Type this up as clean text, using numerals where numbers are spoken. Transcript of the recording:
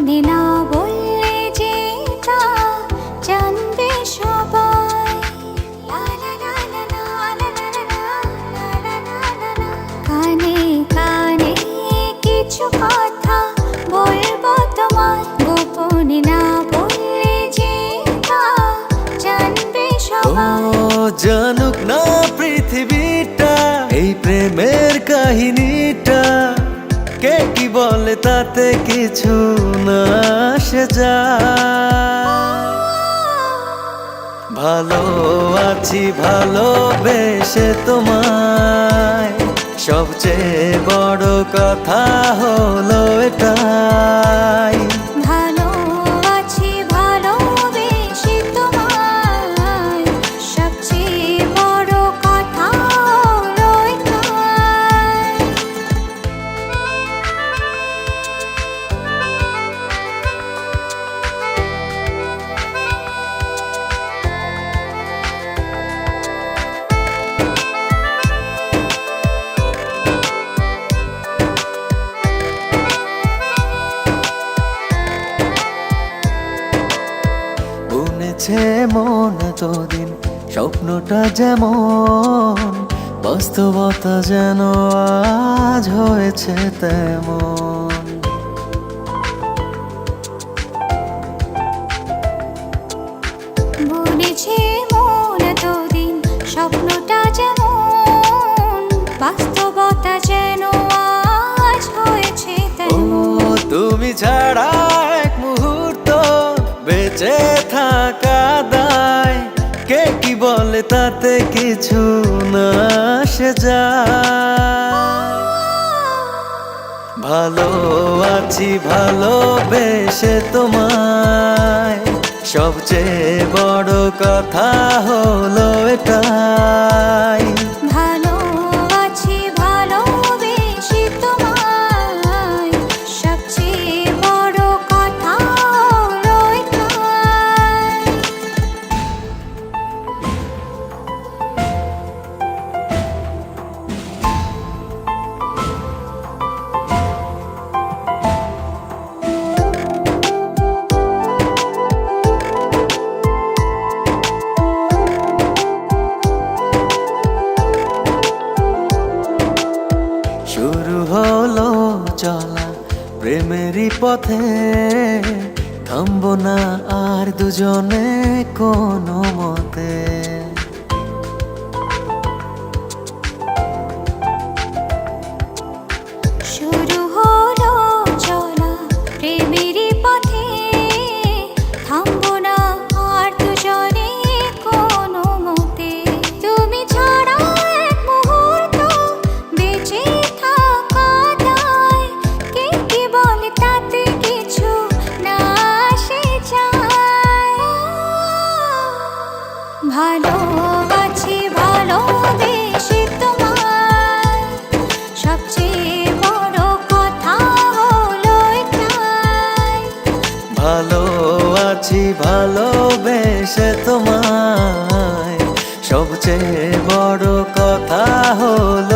গোপনে না বললে যে তা জানবে সবাই। লা লা লা লা লা লা লা লা লা লা লা লা। কানে কানে কিছু কথা বলবো তোমায়, গোপনে না বললে যে তা জানবে সবাই। ও জানুক না পৃথিবীটা এই প্রেমের কাহিনীটা, কে কি বলে তাতে কিছু না আসে যায়। ভালো আছি ভালোবেসে তোমায়, সবচেয়ে বড় কথা হলো এটাই। ভালো আছি ভালোবেসে তোমায়, সবচেয়ে বড় কথা হলো এটাই। বুনেছে মন এতদিন স্বপ্নটা যেমন, বাস্তবতা যেন আজ হয়েছে তেমন। বুনেছে মন এতদিন স্বপ্নটা যেমন, বাস্তবতা যেন আজ হয়েছে ও তেমন। তুমি ছাড়া এক মুহূর্ত বেঁচে থাকা দায়, কে কি বলে তাতে কিছু না আসে যায়। ভালো আছি ভালোবেসে তোমায়, সবচেয়ে বড় কথা হলো এটাই। ভালো আছি ভালোবেসে তোমায়, সবচেয়ে বড় কথা হলো এটাই। শুরু হলো চলা প্রেমেরই পথে, থামবো না আর দুজনে কোনো মতে। শুরু হলো চলা প্রেমেরই পথে, থামবো না আর দুজনে কোনো মতে। তুমি ছাড়া এক মুহূর্ত বেঁচে থাকা দায়, কে কি বলে তাতে কিছু না আসে যায়। ভালো আছি ভালোবেসে তোমায়, সবচেয়ে বড় কথা হলো এটাই। ভালো আছি ভালোবেসে তোমায়, সবচেয়ে বড় কথা হলো